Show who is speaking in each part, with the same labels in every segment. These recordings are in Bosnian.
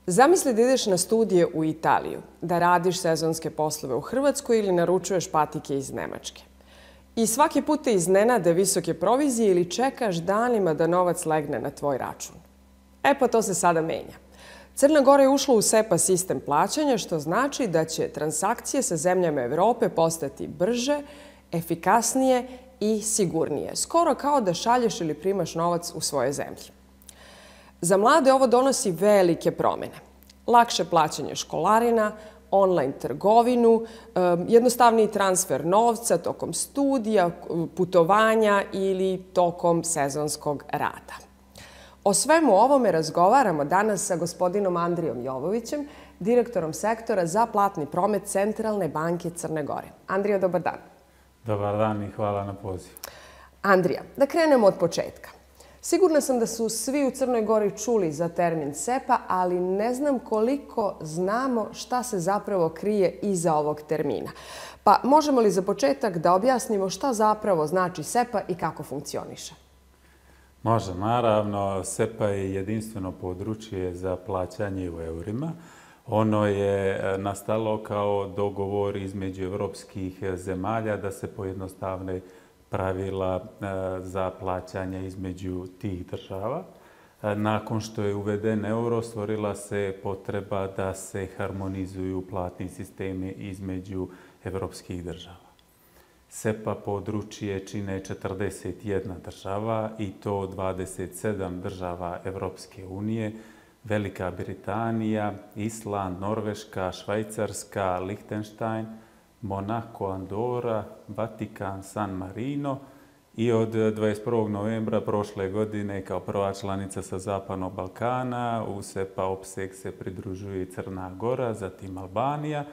Speaker 1: Zamisli da ideš na studije u Italiju, da radiš sezonske poslove u Hrvatskoj ili naručuješ patike iz Nemačke. I svaki put te iznenade visoke provizije ili čekaš danima da novac legne na tvoj račun. Pa to se sada menja. Crna Gora je ušla u SEPA sistem plaćanja, što znači da će transakcije sa zemljama Evrope postati brže, efikasnije i sigurnije. Skoro kao da šalješ ili primaš novac u svojoj zemlji. Za mlade ovo donosi velike promjene. Lakše plaćanje školarina, online trgovinu, jednostavniji transfer novca tokom studija, putovanja ili tokom sezonskog rada. O svemu ovome razgovaramo danas sa gospodinom Andrijom Jovovićem, direktorom sektora za platni promet Centralne banke Crne Gore. Andrija, dobar dan.
Speaker 2: Dobar dan i hvala na pozivu.
Speaker 1: Andrija, da krenemo od početka. Sigurna sam da su svi u Crnoj Gori čuli za termin SEPA, ali ne znam koliko znamo šta se zapravo krije iza ovog termina. Pa možemo li za početak da objasnimo šta zapravo znači SEPA i kako funkcioniše?
Speaker 2: Može, naravno. SEPA je jedinstveno područje za plaćanje u eurima. Ono je nastalo kao dogovor između evropskih zemalja da se pojednostavne pravila za plaćanje između tih država. Nakon što je uveden euro, stvorila se potreba da se harmonizuju platni sistemi između evropskih država. SEPA područje čine 41 država i to 27 država Evropske unije, Velika Britanija, Island, Norveška, Švajcarska, Lihtenštajn, Monako, Andora, Vatikan, San Marino i od 21. novembra prošle godine kao prva članica sa Zapadnog Balkana u SEPA opseg se pridružuje Crna Gora, zatim Albanija,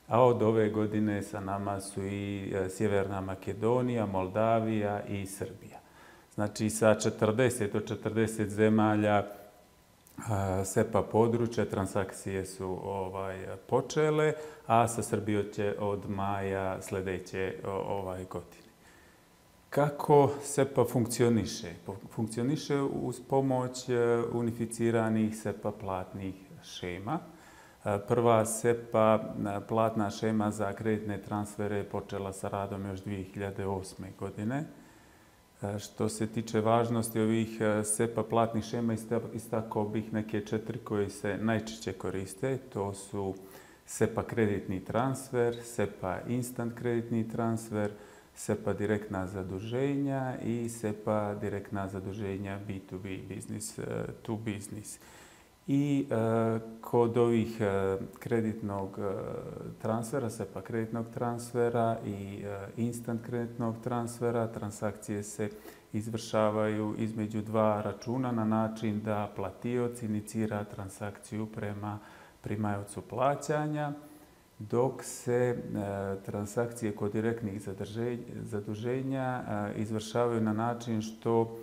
Speaker 2: a od ove godine sa nama su i Sjeverna Makedonija, Moldavija i Srbija. Znači sa 40 od 40 zemalja SEPA područja transakcije su počele, a sa Srbijom će od maja sljedeće godine. Kako SEPA funkcioniše? Funkcioniše uz pomoć unificiranih SEPA platnih šema. Prva SEPA platna šema za kreditne transfere je počela sa radom još 2008. godine. Što se tiče važnosti ovih SEPA platnih šema, istakao bih neke 4 koje se najčešće koriste. To su SEPA kreditni transfer, SEPA instant kreditni transfer, SEPA direktna zaduženja i SEPA direktna zaduženja B2B, business to business. I kod ovih kreditnog transfera, SEPA kreditnog transfera i instant kreditnog transfera, transakcije se izvršavaju između dva računa na način da platioc inicira transakciju prema primaocu plaćanja, dok se transakcije kod direktnih zaduženja izvršavaju na način što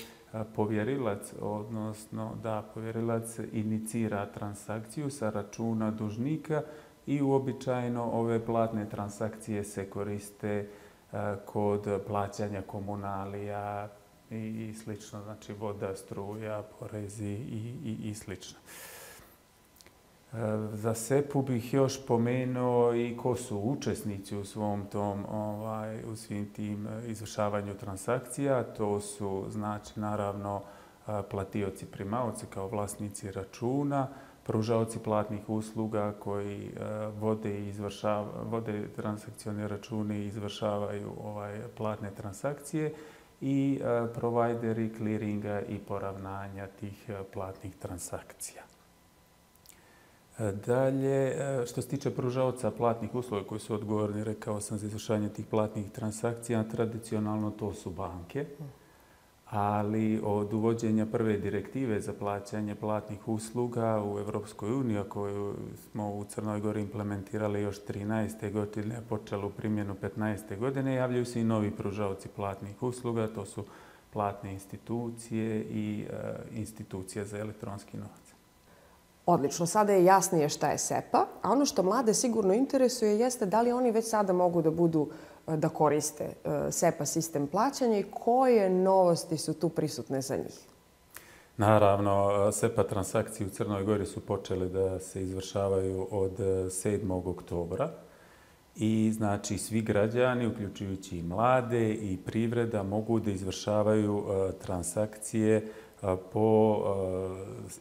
Speaker 2: povjerilac, odnosno da povjerilac inicira transakciju sa računa dužnika i uobičajeno ove platne transakcije se koriste kod plaćanja komunalija i slično, znači voda, struja, porezi i slično. Za SEPA bih još pomenuo i ko su učesnici u svom tom, u svim tim izvršavanju transakcija. To su, znači, naravno, platioci primaoci kao vlasnici računa, pružaoci platnih usluga koji vode transakcione račune i izvršavaju platne transakcije i provajderi kliringa i poravnanja tih platnih transakcija. Dalje, što se tiče pružaoca platnih usluga koji su odgovorni, rekao sam, za izvršavanje tih platnih transakcija, tradicionalno to su banke, ali od uvođenja prve direktive za plaćanje platnih usluga u Evropskoj uniji, koju smo u Crnoj Gori implementirali još 13. godine, počelo u primjenu 15. godine, javljaju se i novi pružaoci platnih usluga, to su platne institucije i institucije za elektronski novac.
Speaker 1: Odlično, sada je jasnije šta je SEPA, a ono što mlade sigurno interesuje jeste da li oni već sada mogu da koriste SEPA sistem plaćanja i koje novosti su tu prisutne za njih.
Speaker 2: Naravno, SEPA transakcije u Crnoj Gori su počele da se izvršavaju od 7. oktobra i znači svi građani, uključujući i mlade i privreda, mogu da izvršavaju transakcije po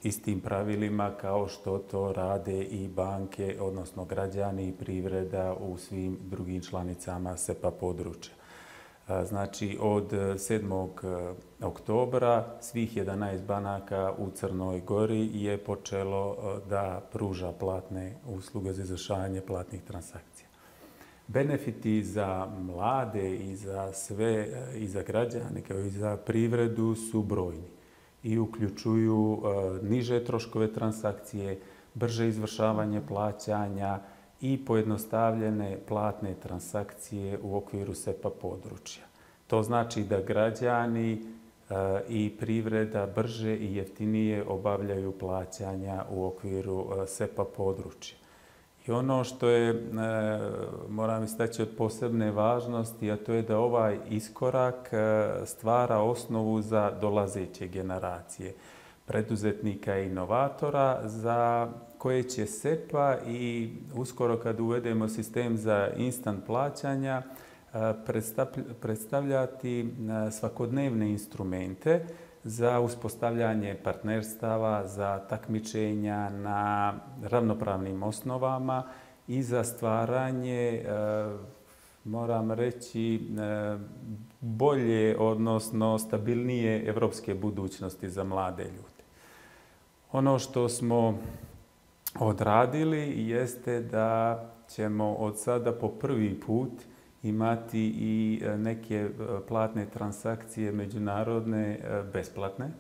Speaker 2: istim pravilima kao što to rade i banke, odnosno građani i privreda u svim drugim članicama SEPA područja. Znači, od 7. oktobra svih 11 banaka u Crnoj Gori je počelo da pruža platne usluge za izvršavanje platnih transakcija. Benefiti za mlade i za sve, i za građane, kao i za privredu su brojni i uključuju niže troškove transakcije, brže izvršavanje plaćanja i pojednostavljene platne transakcije u okviru SEPA područja. To znači da građani i privreda brže i jeftinije obavljaju plaćanja u okviru SEPA područja. I ono što je, moram istaći, od posebne važnosti, a to je da ovaj iskorak stvara osnovu za dolazeće generacije preduzetnika i inovatora za koje će SEPA i uskoro kad uvedemo sistem za instant plaćanja predstavljati svakodnevne instrumente za uspostavljanje partnerstava, za takmičenja na ravnopravnim osnovama i za stvaranje, moram reći, bolje, odnosno stabilnije evropske budućnosti za mlade ljude. Ono što smo odradili jeste da ćemo od sada po prvi put imati i neke platne transakcije međunarodne besplatne.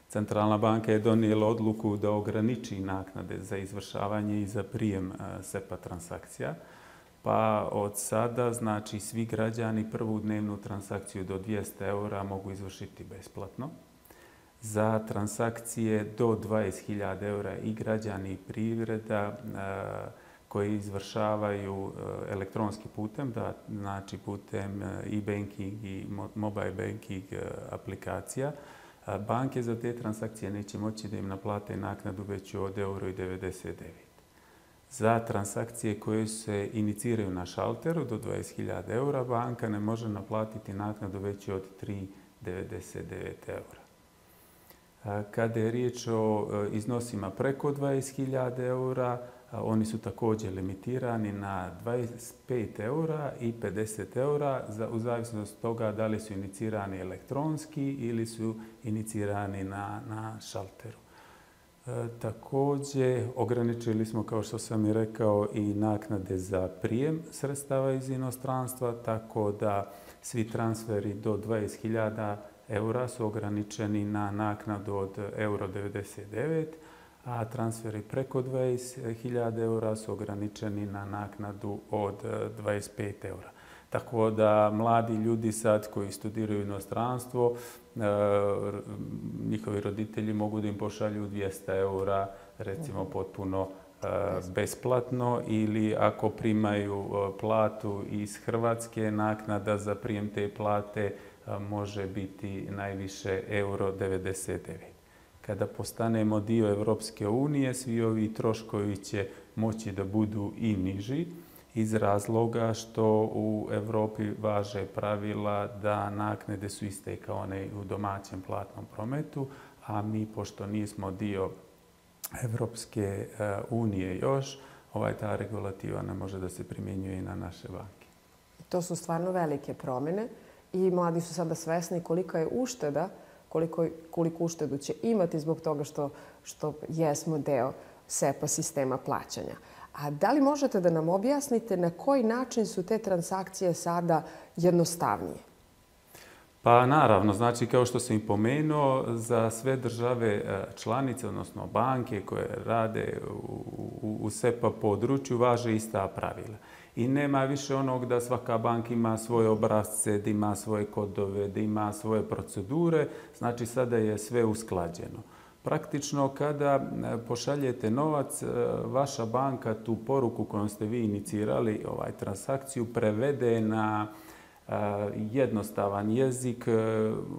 Speaker 2: Centralna banka je donijela odluku da ograniči naknade za izvršavanje i za prijem SEPA transakcija. Pa od sada, znači, svi građani prvu dnevnu transakciju do 200 eura mogu izvršiti besplatno. Za transakcije do 20.000 eura i građani i privreda koji izvršavaju elektronskim putem, znači putem e-banking i mobile banking aplikacija, banke za te transakcije neće moći da im naplate naknadu veću od €1,99. Za transakcije koje se iniciraju na šalteru do 20.000 eura, banka ne može naplatiti naknadu veću od €3,99. Kada je riječ o iznosima preko 20.000 eura, oni su također limitirani na 25 eura i 50 eura u zavisnosti od toga da li su inicirani elektronski ili su inicirani na šalteru. Također, ograničili smo, kao što sam i rekao, i naknade za prijem sredstava iz inostranstva, tako da svi transferi do 20.000 eura su ograničeni na naknadu od €1,99, a transferi preko 20.000 eura su ograničeni na naknadu od 25 eura. Tako da mladi ljudi sad koji studiraju inostranstvo, njihovi roditelji mogu da im pošalju 200 eura, recimo potpuno besplatno, ili ako primaju platu iz Hrvatske, naknada za prijem te plate može biti najviše €1,99. Kada postanemo dio Evropske unije, svi ovi troškovi će moći da budu i niži iz razloga što u Evropi važe pravila da naknade su iste kao one u domaćem platnom prometu, a mi, pošto nismo dio Evropske unije još, ta regulativa ne može da se primjenjuje i na naše banke.
Speaker 1: To su stvarno velike promjene i mladi su sada svesni kolika je ušteda, koliko uštedu će imati zbog toga što jesmo deo SEPA sistema plaćanja. A da li možete da nam objasnite na koji način su te transakcije sada jednostavnije?
Speaker 2: Pa naravno, znači kao što sam i pomenuo, za sve države članice, odnosno banke koje rade u SEPA području, važe ista pravila. I nema više onog da svaka banka ima svoje obrasce, da ima svoje kodove, da ima svoje procedure. Znači sada je sve usklađeno. Praktično kada pošaljete novac, vaša banka tu poruku kojom ste vi inicirali transakciju prevede na jednostavan jezik,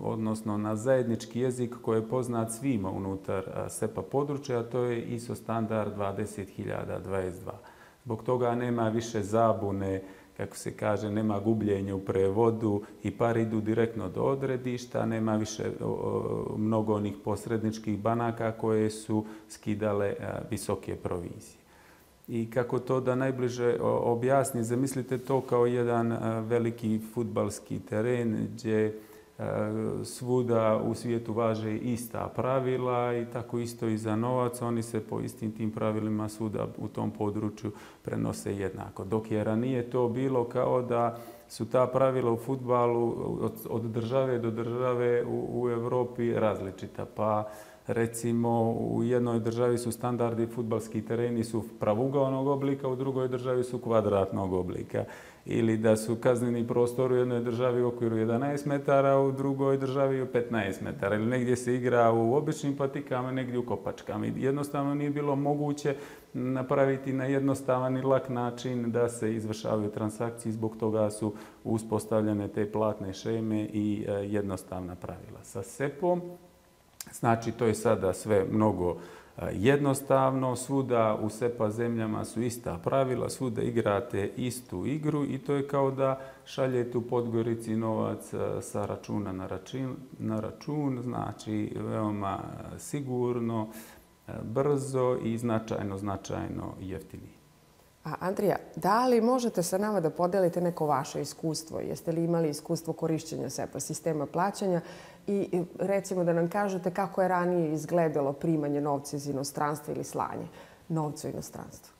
Speaker 2: odnosno na zajednički jezik koji je poznat svima unutar SEPA područja, a to je ISO standard 20022. Zbog toga nema više zabune, kako se kaže, nema gubljenja u prevodu i pari idu direktno do odredišta, nema više mnogo onih posredničkih banaka koje su skidale visoke provizije. I kako to da najbliže objasni, zamislite to kao jedan veliki fudbalski teren gdje svuda u svijetu važe ista pravila i tako isto i za novac. Oni se po istim tim pravilima svuda u tom području prenose jednako. Dok je ranije to bilo kao da su ta pravila u fudbalu od države do države u Europi različita. Pa recimo u jednoj državi su standardi fudbalski tereni su pravougaonog oblika, u drugoj državi su kvadratnog oblika. Ili da su kazneni prostor u jednoj državi u okviru 11 metara, u drugoj državi u 15 metara. Ili negdje se igra u običnim patikama, negdje u kopačkama. Jednostavno nije bilo moguće napraviti na jednostavan i lak način da se izvršavaju transakcije. Zbog toga su uspostavljene te platne šeme i jednostavna pravila. Sa SEPom, znači to je sada sve mnogo jednostavno, svuda u SEPA zemljama su ista pravila, svuda igrate istu igru i to je kao da šaljete u Podgorici novac sa računa na račun, znači veoma sigurno, brzo i značajno jeftinije.
Speaker 1: Andrija, da li možete sa nama da podelite neko vaše iskustvo? Jeste li imali iskustvo korišćenja SEPA sistema plaćanja i recimo da nam kažete kako je ranije izgledalo primanje novca iz inostranstva ili slanje novca u inostranstvo?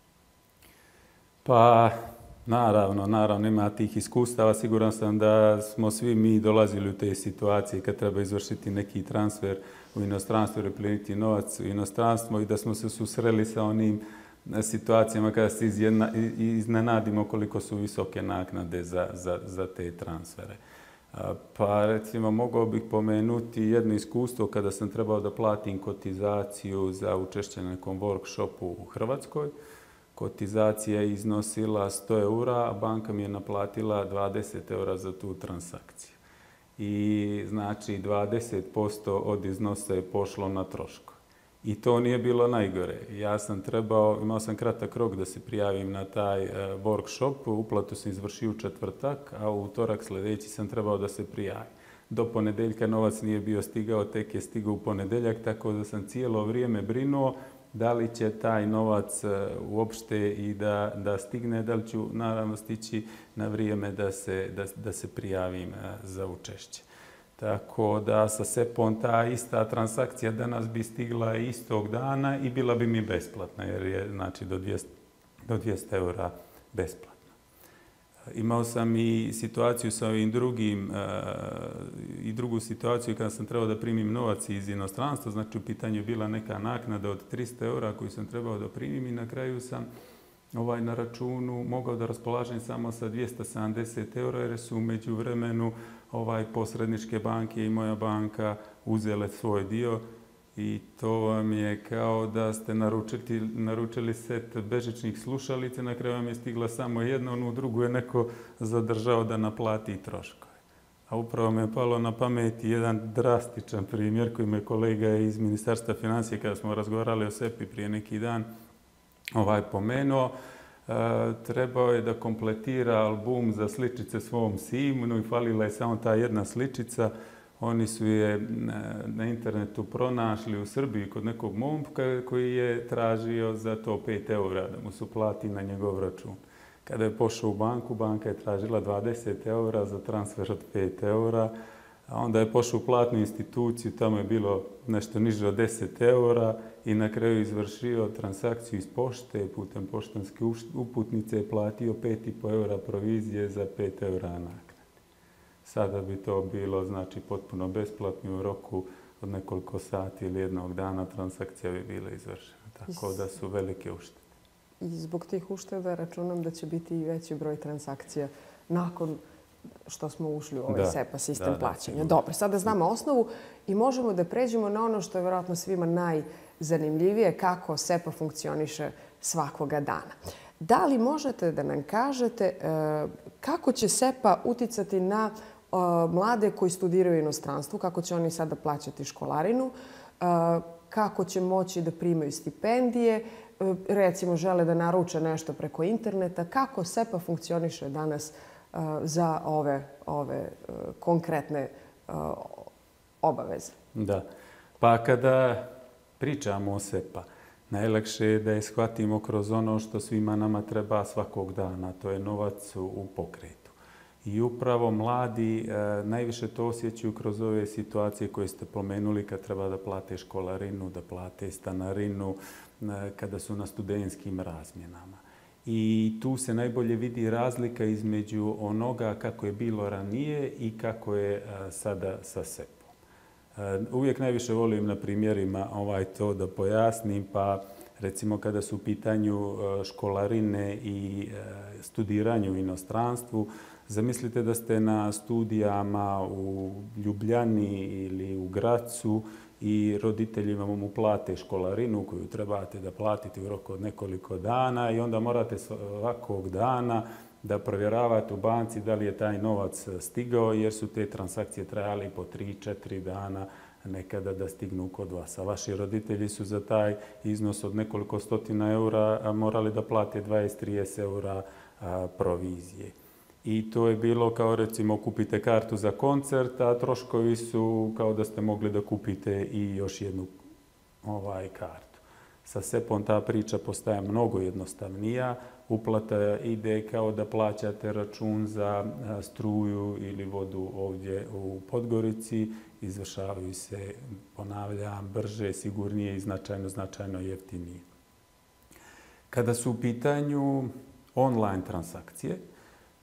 Speaker 2: Pa, naravno, ima tih iskustava. Siguran sam da smo svi mi dolazili u te situacije kad treba izvršiti neki transfer u inostranstvo ili pleniti novac u inostranstvo i da smo se susreli sa onim situacijama kada se iznenadimo koliko su visoke naknade za te transfere. Pa recimo mogao bih pomenuti jedno iskustvo kada sam trebao da platim kotizaciju za učešće na nekom workshopu u Hrvatskoj. Kotizacija je iznosila 100 eura, a banka mi je naplatila 20 eura za tu transakciju. I znači 20% od iznosa je pošlo na troškove. I to nije bilo najgore. Imao sam kratak rok da se prijavim na taj workshop, uplatu sam izvršio u četvrtak, a u utorak sljedeći sam trebao da se prijavim. Do ponedjeljka novac nije bio stigao, tek je stigao u ponedjeljak, tako da sam cijelo vrijeme brinuo da li će taj novac uopšte i da stigne, da li ću naravno stići na vrijeme da se prijavim za učešće. Tako da sa SEPom ta ista transakcija danas bi stigla istog dana i bila bi mi besplatna, jer je znači do 200 eura besplatna. Imao sam i situaciju sa ovim drugu situaciju kada sam trebao da primim novac iz inostranstva, znači u pitanju je bila neka naknada od 300 eura koju sam trebao da primim i na kraju sam na računu mogao da raspolažem samo sa 270 eura jer su u međuvremenu posredničke banke i moja banka uzele svoj dio i to vam je kao da ste naručili set bežičnih slušalica, na kraju vam je stigla samo jedna, onu drugu je neko zadržao da naplati troškove. A upravo me je palo na pamet jedan drastičan primjer koji me kolega iz Ministarstva financija kada smo razgovarali o SEPI prije neki dan pomenuo. Trebao je da kompletira album za sličice svom sinu i falila je samo ta jedna sličica. Oni su je na internetu pronašli u Srbiji kod nekog momka koji je tražio za to 5 eura da mu se plati na njegov račun. Kada je pošao u banku, banka je tražila 20 eura za transfer od 5 eura. A onda je pošao u platnu instituciju, tamo je bilo nešto niže od 10 eura i na kraju izvršio transakciju iz pošte, putem poštanske uputnice je platio 5,5 eura provizije za 5 eura naknade. Sada bi to bilo znači potpuno besplatno u roku od nekoliko sati ili jednog dana transakcija bi bila izvršena. Tako da su velike uštede.
Speaker 1: I zbog tih ušteda računam da će biti i veći broj transakcija nakon što smo ušli u ovaj SEPA sistem plaćanja. Dobro, sada znamo osnovu i možemo da pređemo na ono što je vjerojatno svima najzanimljivije, kako SEPA funkcioniše svakoga dana. Da li možete da nam kažete Kako će SEPA uticati na mlade koji studiraju u inostranstvu, kako će oni sada plaćati školarinu, kako će moći da primaju stipendije, recimo žele da naruče nešto preko interneta, kako SEPA funkcioniše danas za ove konkretne obaveze?
Speaker 2: Da. Pa kada pričamo o SEPA, najlakše je da je shvatimo kroz ono što svima nama treba svakog dana, to je novac u pokretu. I upravo mladi najviše to osjećaju kroz ove situacije koje ste pomenuli, kad treba da plate školarinu, da plate stanarinu, kada su na studentskim razmjenama. I tu se najbolje vidi razlika između onoga kako je bilo ranije i kako je sada sa SEPom. Uvijek najviše volim na primjerima to da pojasnim, pa recimo kada su u pitanju školarine i studiranje u inostranstvu, zamislite da ste na studijama u Ljubljani ili u Gracu i roditelji vam uplate školarinu koju trebate da platite u roku od nekoliko dana i onda morate svakog dana da provjeravate u banci da li je taj novac stigao, jer su te transakcije trajale po 3-4 dana nekada da stignu kod vas. A vaši roditelji su za taj iznos od nekoliko stotina eura morali da plate 20-30 eura provizije. I to je bilo kao recimo kupite kartu za koncert, a troškovi su kao da ste mogli da kupite i još jednu kartu. Sa SEPom ta priča postaje mnogo jednostavnija. Uplata ide kao da plaćate račun za struju ili vodu ovdje u Podgorici. Izvršavaju se, ponavljam, brže, sigurnije i značajno jeftinije. Kada su u pitanju online transakcije,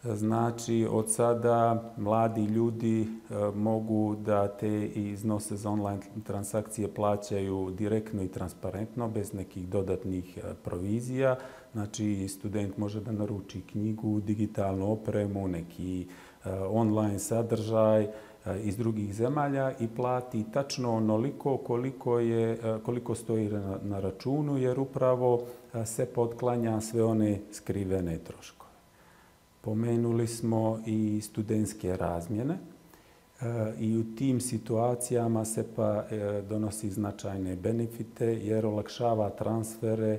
Speaker 2: znači od sada mladi ljudi mogu da te iznose za online transakcije plaćaju direktno i transparentno, bez nekih dodatnih provizija. Znači student može da naruči knjigu, digitalnu opremu, neki online sadržaj iz drugih zemalja i plati tačno onoliko koliko stoji na računu, jer upravo se potklanja sve one skrivene troškove. Pomenuli smo i studentske razmjene i u tim situacijama SEPA donosi značajne benefite jer olakšava transfere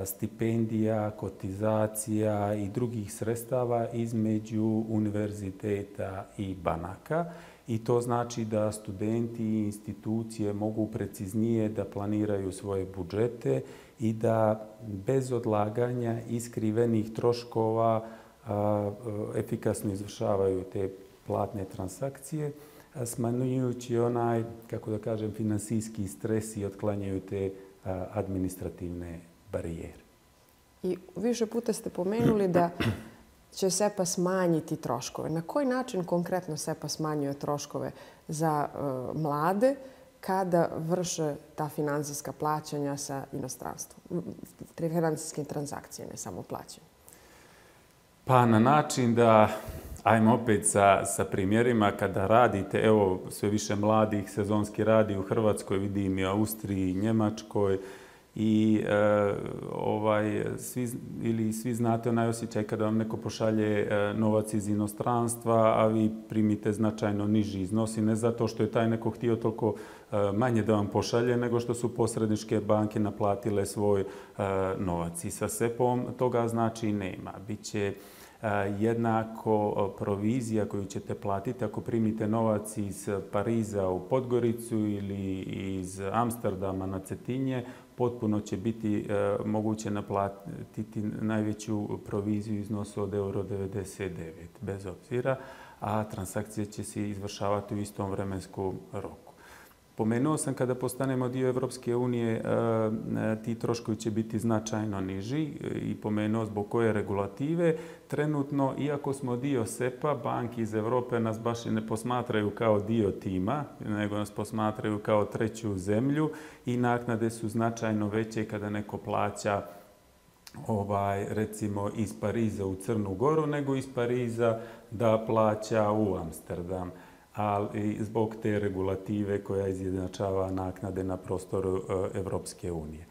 Speaker 2: stipendija, kotizacija i drugih sredstava između univerziteta i banaka. I to znači da studenti i institucije mogu preciznije da planiraju svoje budžete i da bez odlaganja i skrivenih troškova efikasno izvršavaju te platne transakcije, smanjujući onaj, kako da kažem, finansijski stres i otklanjaju te administrativne barijere.
Speaker 1: I više puta ste pomenuli da će SEPA smanjiti troškove. Na koji način konkretno SEPA smanjuje troškove za mlade kada vrše ta finansijska plaćanja sa inostranstvom? Finansijske transakcije, ne samo plaćanje.
Speaker 2: Pa na način da, ajmo opet sa primjerima, kada radite, evo sve više mladih sezonski radi u Hrvatskoj, vidim i Austriji, Njemačkoj i svi znate onaj osjećaj kada vam neko pošalje novac iz inostranstva, a vi primite značajno niži iznos i ne zato što je taj neko htio toliko manje da vam pošalje, nego što su posredničke banke naplatile svoj novac. I sa SEPom toga znači nema. Biće jednako provizija koju ćete platiti ako primite novac iz Pariza u Podgoricu ili iz Amsterdama na Cetinje, potpuno će biti moguće naplatiti najveću proviziju u iznosu od €99, bez obzira, a transakcije će se izvršavati u istom vremenskom roku. Pomenuo sam kada postanemo dio Evropske unije, ti troškovi će biti značajno niži i pomenuo zbog koje regulative. Trenutno, iako smo dio SEPA, banke iz Europe nas baš i ne posmatraju kao dio tima, nego nas posmatraju kao treću zemlju i naknade su značajno veće kada neko plaća recimo iz Pariza u Crnu Goru, nego iz Pariza da plaća u Amsterdam. Ali zbog te regulative koja izjednačava naknade na prostoru Evropske unije.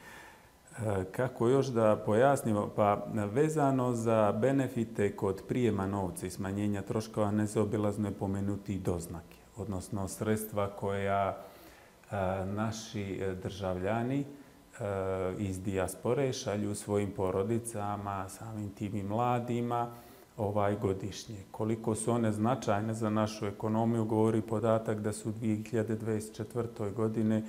Speaker 2: Kako još da pojasnimo? Pa vezano za benefite kod prijema novca i smanjenja troškova nezaobilazno je pomenuti doznake, odnosno sredstva koja naši državljani iz dijaspore šalju svojim porodicama, samim tim i mladima, godišnje. Koliko su one značajne za našu ekonomiju govori podatak da su u 2024. godine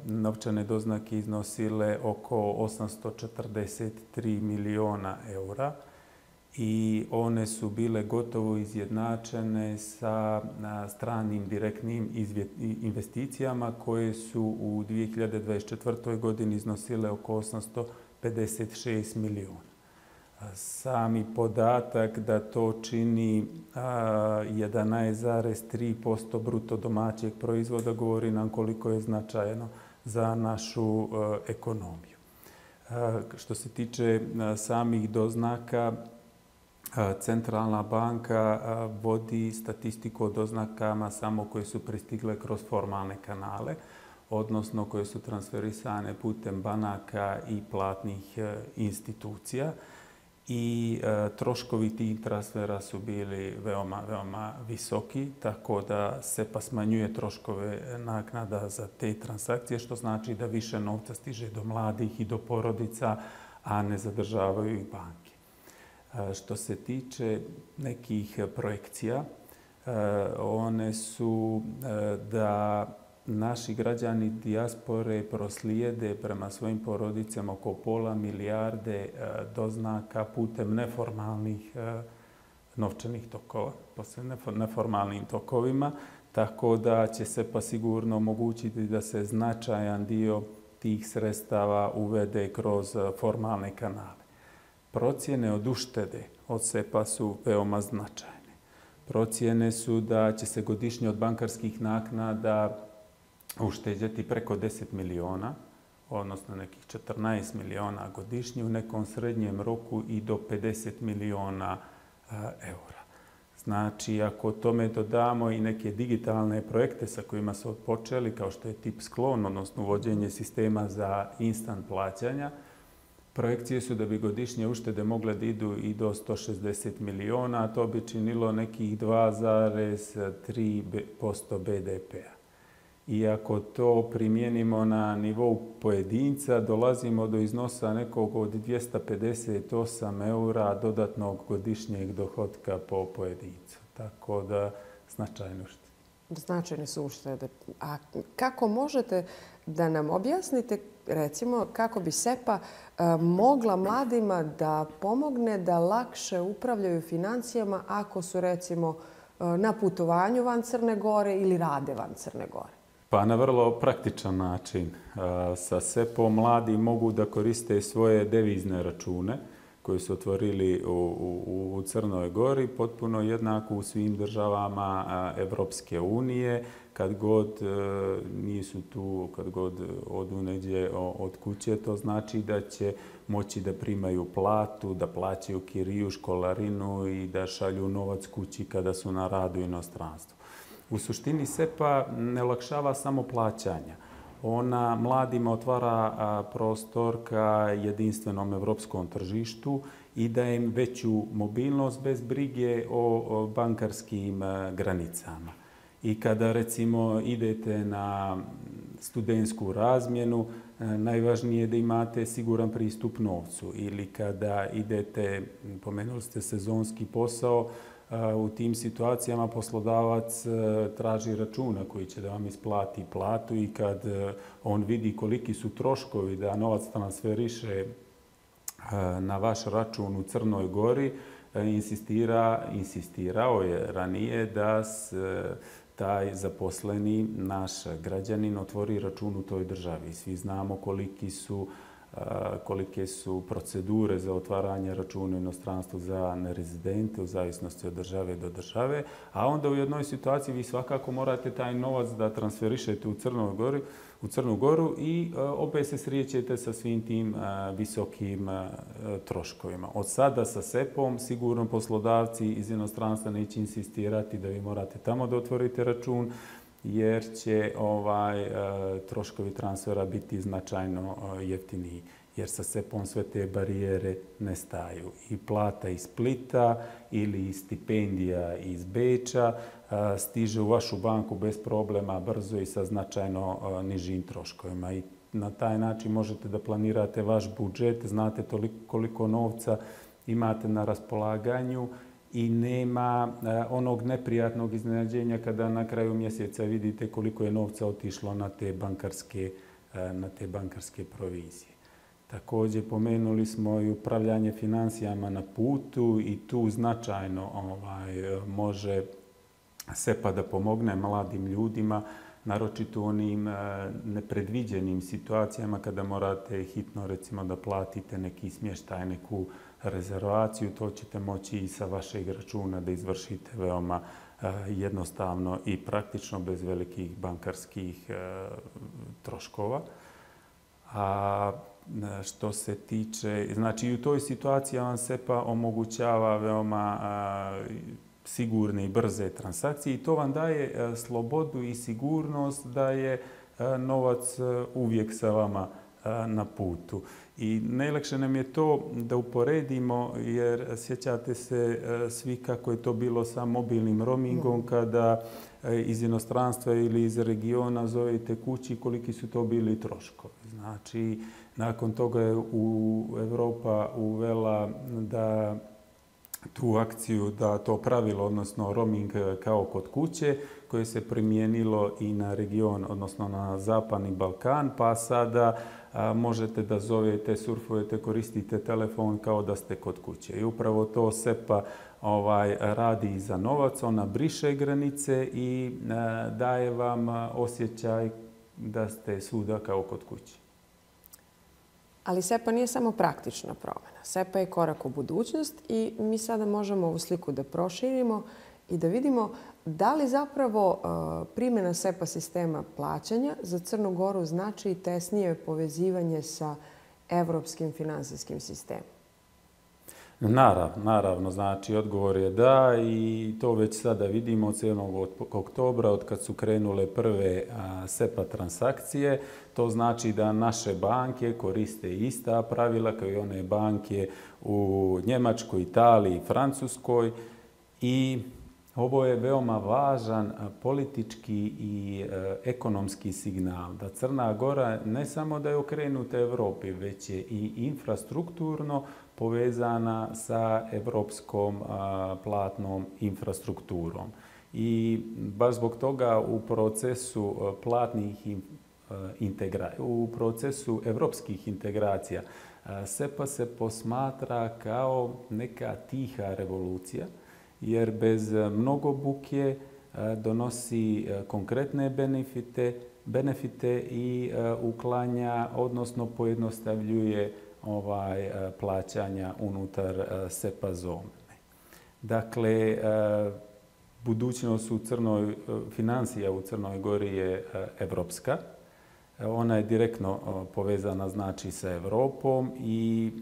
Speaker 2: novčane doznake iznosile oko 843 miliona eura i one su bile gotovo izjednačene sa stranim direktnim investicijama koje su u 2024. godini iznosile oko 856 miliona. Sami podatak da to čini 11,3% bruto domaćeg proizvoda govori nam koliko je značajno za našu ekonomiju. Što se tiče samih doznaka, Centralna banka vodi statistiku o doznakama samo koje su pristigle kroz formalne kanale, odnosno koje su transferisane putem banaka i platnih institucija. I troškovi tih transfera su bili veoma visoki, tako da SEPA smanjuje troškove naknada za te transakcije, što znači da više novca stiže do mladih i do porodica, a ne zadržavaju ih banke. Što se tiče nekih projekcija, one su da naši građani dijaspore proslijede prema svojim porodicama oko pola milijarde doznaka putem neformalnih novčanih tokova, posebno neformalnim tokovima, tako da će se pa sigurno omogućiti da se značajan dio tih sredstava uvede kroz formalne kanale. Procjene od uštede od SEPA su veoma značajne. Procjene su da će se godišnje od bankarskih naknada ušteđeti preko 10 miliona, odnosno nekih 14 miliona godišnje, u nekom srednjem roku i do 50 miliona eura. Znači, ako tome dodamo i neke digitalne projekte sa kojima su počeli, kao što je tip sklon, odnosno uvođenje sistema za instant plaćanja, projekcije su da bi godišnje uštede mogle da idu i do 160 miliona, a to bi činilo nekih 2,3% BDP-a. I ako to primijenimo na nivou pojedinca, dolazimo do iznosa nekog od 258 eura dodatnog godišnjeg dohotka po pojedincu. Tako da, značajno uštede.
Speaker 1: Značajne su uštede. A kako možete da nam objasnite, recimo, kako bi SEPA mogla mladima da pomogne da lakše upravljaju financijama ako su, recimo, na putovanju van Crne Gore ili rade van Crne Gore?
Speaker 2: Pa na vrlo praktičan način. Sa SEPom mladi mogu da koriste svoje devizne račune koje su otvorili u Crnoj Gori, potpuno jednako u svim državama Evropske unije. Kad god nisu tu, kad god odu negdje od kuće, to znači da će moći da primaju platu, da plaćaju kiriju, školarinu i da šalju novac kući kada su na radu u inostranstvu. U suštini SEPA ne olakšava samo plaćanja. Ona mladima otvara prostor ka jedinstvenom evropskom tržištu i daje im veću mobilnost bez brige o bankarskim granicama. I kada, recimo, idete na studentsku razmjenu, najvažnije je da imate siguran pristup novcu. Ili kada idete, pomenuli ste sezonski posao, u tim situacijama poslodavac traži računa koji će da vam isplati platu i kad on vidi koliki su troškovi da novac transferiše na vaš račun u Crnoj Gori, insistirao je ranije da taj zaposleni naš građanin otvori račun u toj državi. Svi znamo kolike su procedure za otvaranje računa u inostranstvu za nerezidente u zavisnosti od države do države, a onda u jednoj situaciji vi svakako morate taj novac da transferišete u Crnu Goru i opet se srećete sa svim tim visokim troškovima. Od sada sa SEPom sigurno poslodavci iz inostranstva neće insistirati da vi morate tamo da otvorite račun, jer će troškovi transfera biti značajno jeftiniji. Jer sa SEPA-om sve te barijere nestaju. I plata iz Splita ili stipendija iz Beča stiže u vašu banku bez problema, brzo i sa značajno nižim troškovima. I na taj način možete da planirate vaš budžet, znate koliko novca imate na raspolaganju i nema onog neprijatnog iznenađenja kada na kraju mjeseca vidite koliko je novca otišlo na te bankarske provizije. Također pomenuli smo i upravljanje financijama na putu i tu značajno može SEPA da pomogne mladim ljudima, naročito u onim nepredviđenim situacijama kada morate hitno recimo da platite neki smještaj, neku rezervaciju, to ćete moći i sa vašeg računa da izvršite veoma jednostavno i praktično bez velikih bankarskih troškova. A što se tiče, znači i u toj situaciji vam SEPA omogućava veoma sigurne i brze transakcije i to vam daje slobodu i sigurnost da je novac uvijek sa vama na putu. I najlakše nam je to da uporedimo, jer sjećate se svi kako je to bilo sa mobilnim roamingom kada iz inostranstva ili iz regiona zovete kući, koliki su to bili troškovi. Znači, nakon toga je Europa uvela da tu akciju, da to pravilo, odnosno roaming kao kod kuće, koje se primijenilo i na region, odnosno na Zapadni Balkan, pa sada možete da zovete, surfujete, koristite telefon kao da ste kod kuće. I upravo to SEPA radi i za novac, ona briše granice i daje vam osjećaj da ste svuda kao kod kuće.
Speaker 1: Ali SEPA nije samo praktična promjena. SEPA je korak u budućnost i mi sada možemo ovu sliku da proširimo i da vidimo da li zapravo primjena SEPA sistema plaćanja za Crnu Goru znači i tesnije povezivanje sa evropskim finansijskim sistemom.
Speaker 2: Naravno, znači odgovor je da i to već sada vidimo od 7. oktobra od kad su krenule prve SEPA transakcije. To znači da naše banke koriste ista pravila kao i one banke u Njemačkoj, Italiji, Francuskoj i ovo je veoma važan politički i ekonomski signal da Crna Gora ne samo da je okrenuta Evropi, već je i infrastrukturno povezana sa evropskom platnom infrastrukturom. I baš zbog toga u procesu u procesu evropskih integracija SEPA se posmatra kao neka tiha revolucija, jer bez mnogo buke donosi konkretne benefite i uklanja, odnosno pojednostavljuje plaćanja unutar SEPA zone. Dakle, budućnost financija u Crnoj Gori je evropska. Ona je direktno povezana znači sa Evropom i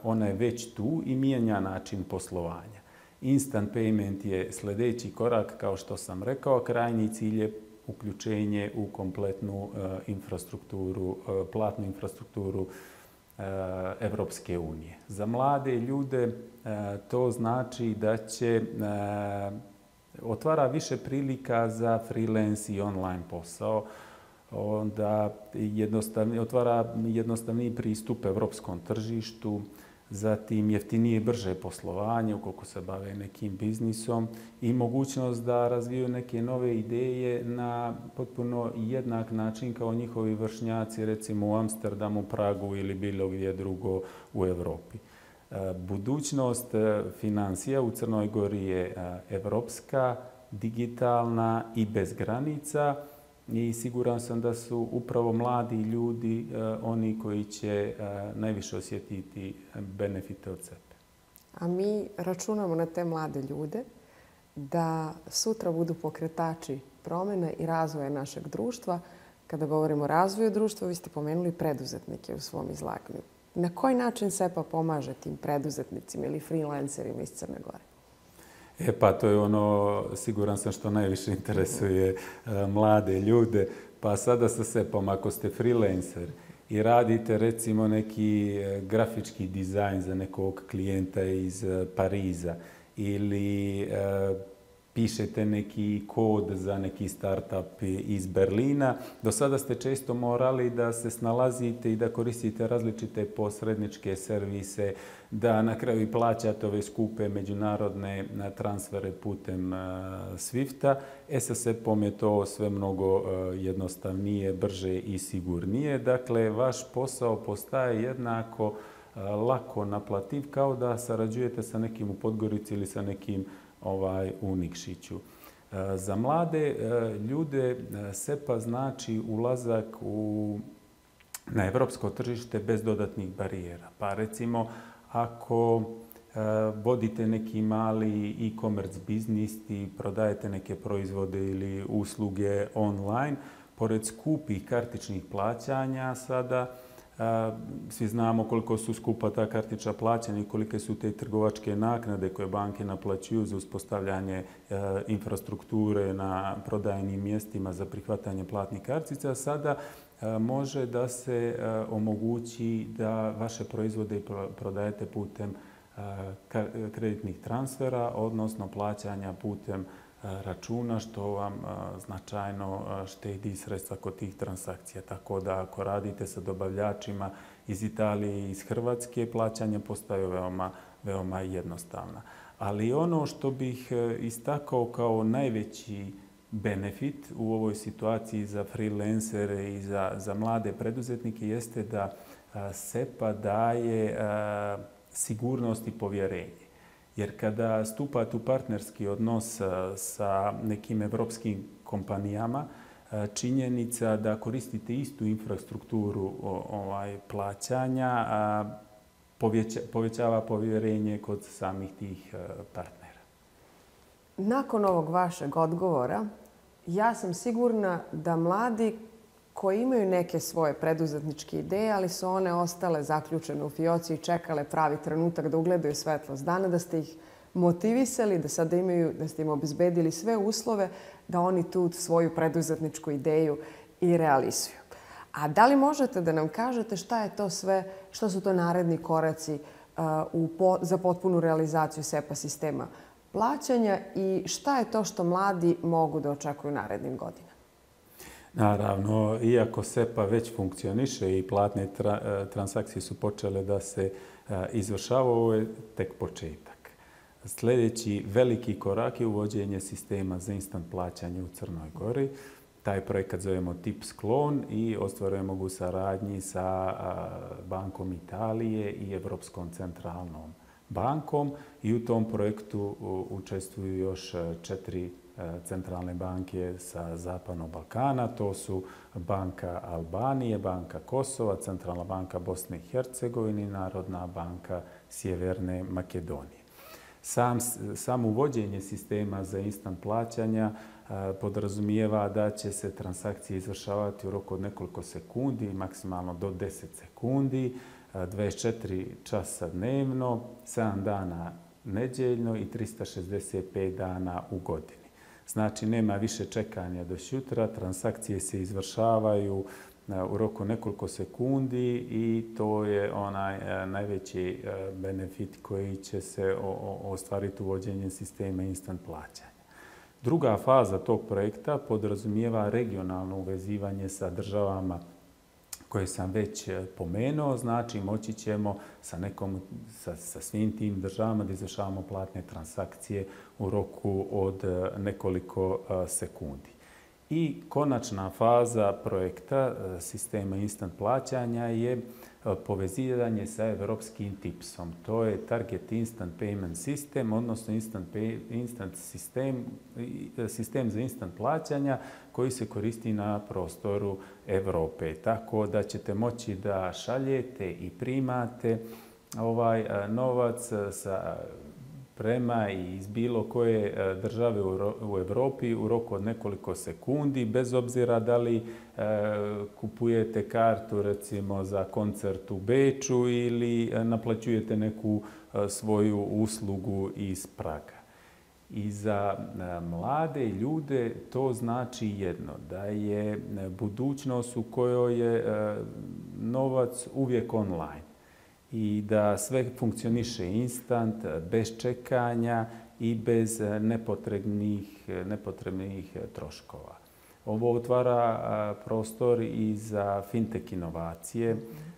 Speaker 2: ona je već tu i mijenja način poslovanja. Instant payment je sljedeći korak, kao što sam rekao, krajnji cilj je uključenje u kompletnu infrastrukturu, platnu infrastrukturu Evropske unije. Za mlade ljude to znači da će otvara više prilika za freelance i online posao, onda otvara jednostavniji pristup evropskom tržištu, zatim jeftinije i brže poslovanje ukoliko se bave nekim biznisom i mogućnost da razviju neke nove ideje na potpuno jednak način kao njihovi vršnjaci recimo u Amsterdamu, Pragu ili bilo gdje drugo u Europi. Budućnost financija u Crnoj Gori je evropska, digitalna i bez granica i siguran sam da su upravo mladi ljudi oni koji će najviše osjetiti benefite od SEPA.
Speaker 1: A mi računamo na te mlade ljude da sutra budu pokretači promjene i razvoja našeg društva. Kada govorimo o razvoju društva, vi ste pomenuli preduzetnike u svom izlaganju. Na koji način SEPA pomaže tim preduzetnicima ili freelancerima iz Crne Gore?
Speaker 2: Pa to je ono, siguran sam što najviše interesuje mlade ljude. Pa sada sa SEPA-om, ako ste freelancer i radite recimo neki grafički dizajn za nekog klijenta iz Pariza ili pišete neki kod za neki startup iz Berlina. Do sada ste često morali da se snalazite i da koristite različite posredničke servise, da na kraju i plaćate ove skupe međunarodne transfere putem Swifta. Sa SEPA-om je to sve mnogo jednostavnije, brže i sigurnije. Dakle, vaš posao postaje jednako lako naplativ kao da sarađujete sa nekim u Podgorici ili sa nekim u Nikšiću. Za mlade ljude SEPA znači ulazak na evropsko tržište bez dodatnih barijera. Pa recimo, ako vodite neki mali e-commerce biznis i prodajete neke proizvode ili usluge online, pored skupih kartičnih plaćanja sada, svi znamo koliko su skupa ta kartična plaćanja i kolike su te trgovačke naknade koje banke naplaćuju za uspostavljanje infrastrukture na prodajnim mjestima za prihvatanje platnih kartica. Sada može da se omogući da vaše proizvode prodajete putem kreditnih transfera, odnosno plaćanja putem računa, što vam značajno štedi sredstva kod tih transakcija. Tako da ako radite sa dobavljačima iz Italije i iz Hrvatske, plaćanje postaje veoma jednostavna. Ali ono što bih istakao kao najveći benefit u ovoj situaciji za freelancere i za mlade preduzetnike jeste da SEPA daje sigurnost i povjerenje. Jer kada stupate u partnerski odnos sa nekim evropskim kompanijama, činjenica da koristite istu infrastrukturu plaćanja povećava povjerenje kod samih tih partnera.
Speaker 1: Nakon ovog vašeg odgovora, ja sam sigurna da mladi koji imaju neke svoje preduzetničke ideje, ali su one ostale zaključene u fioci i čekale pravi trenutak da ugledaju svetlost dana, da ste ih motivisali, da sada da ste im obezbedili sve uslove da oni tu svoju preduzetničku ideju i realizuju. A da li možete da nam kažete šta je to sve, što su to naredni koraci za potpunu realizaciju SEPA sistema plaćanja i šta je to što mladi mogu da očekuju narednim godinama?
Speaker 2: Naravno, iako SEPA već funkcioniše i platne transakcije su počele da se izvršavaju, ovo je tek početak. Sljedeći veliki korak je uvođenje sistema za instant plaćanje u Crnoj Gori. Taj projekat zovemo TIPS klon i ostvarujemo ga u saradnji sa Bankom Italije i Europskom centralnom bankom. I u tom projektu učestvuju još 4 centralne banke sa Zapadnog Balkana. To su Banka Albanije, Banka Kosova, Centralna banka Bosne i Hercegovine i Narodna banka Sjeverne Makedonije. Samo uvođenje sistema za instant plaćanja podrazumijeva da će se transakcije izvršavati u roku od nekoliko sekundi, maksimalno do 10 sekundi, 24 časa dnevno, 7 dana nedjeljno i 365 dana u godini. Znači, nema više čekanja do sutra, transakcije se izvršavaju u roku nekoliko sekundi i to je onaj najveći benefit koji će se ostvariti uvođenjem sistema instant plaćanja. Druga faza tog projekta podrazumijeva regionalno uvezivanje sa državama koje sam već pomenuo. Znači, moći ćemo sa svim tim državama da izvršavamo platne transakcije u roku od nekoliko sekundi. I konačna faza projekta sistema instant plaćanja je povezivanje sa evropskim TIPS-om. To je Target Instant Payment System, odnosno sistem za instant plaćanja koji se koristi na prostoru Evrope. Tako da ćete moći da šaljete i primate novac prema i iz bilo koje države u Evropi u roku od nekoliko sekundi, bez obzira da li kupujete kartu recimo za koncert u Beču ili naplaćujete neku svoju uslugu iz Praga. I za mlade ljude to znači jedno, da je budućnost u kojoj je novac uvijek online i da sve funkcioniše instant, bez čekanja i bez nepotrebnih troškova. Ovo otvara prostor i za fintech inovacije,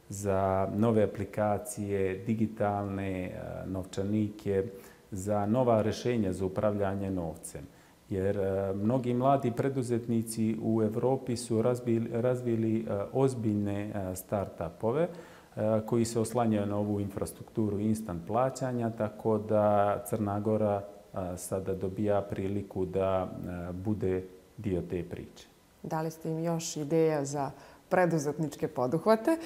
Speaker 2: za nove aplikacije, digitalne novčanike, za nova rješenja za upravljanje novcem. Jer mnogi mladi preduzetnici u Europi su razvili ozbiljne start-upove koji se oslanjaju na ovu infrastrukturu instant plaćanja, tako da Crna Gora sada dobija priliku da bude dio te priče.
Speaker 1: Dali ste im još ideja za preduzetničke poduhvate.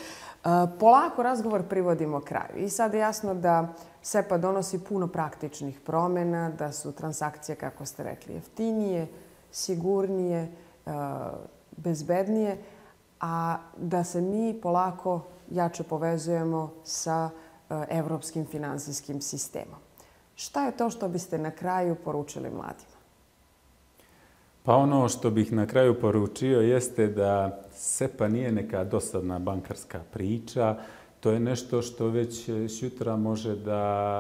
Speaker 1: Polako razgovor privodimo kraju. I sad je jasno da SEPA donosi puno praktičnih promjena, da su transakcije, kako ste rekli, jeftinije, sigurnije, bezbednije, a da se mi polako jače povezujemo sa evropskim finansijskim sistemom. Šta je to što biste na kraju poručili mladima?
Speaker 2: Pa ono što bih na kraju poručio jeste da SEPA nije neka dosadna bankarska priča. To je nešto što već sutra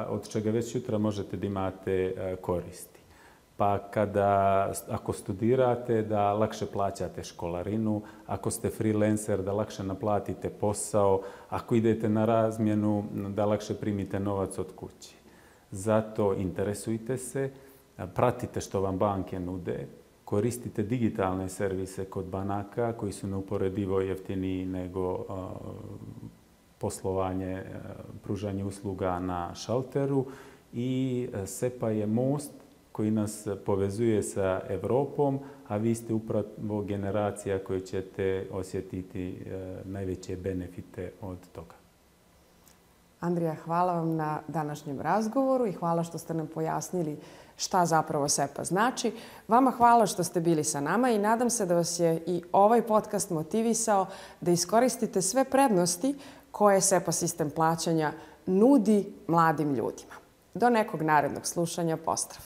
Speaker 2: od čega već sutra možete da imate koristi. Pa ako studirate, da lakše plaćate školarinu, ako ste freelancer, da lakše naplatite posao, ako idete na razmjenu, da lakše primite novac od kuće. Zato interesujte se, pratite što vam banke nude, koristite digitalne servise kod banaka koji su neuporedivo jeftiniji nego poslovanje, pružanje usluga na šalteru i SEPA je most koji nas povezuje sa Evropom, a vi ste upravo generacija koja ćete osjetiti najveće benefite od toga.
Speaker 1: Andrija, hvala vam na današnjem razgovoru i hvala što ste nam pojasnili šta zapravo SEPA znači. Vama hvala što ste bili sa nama i nadam se da vas je i ovaj podcast motivisao da iskoristite sve prednosti koje SEPA sistem plaćanja nudi mladim ljudima. Do nekog narednog slušanja. Pozdrav!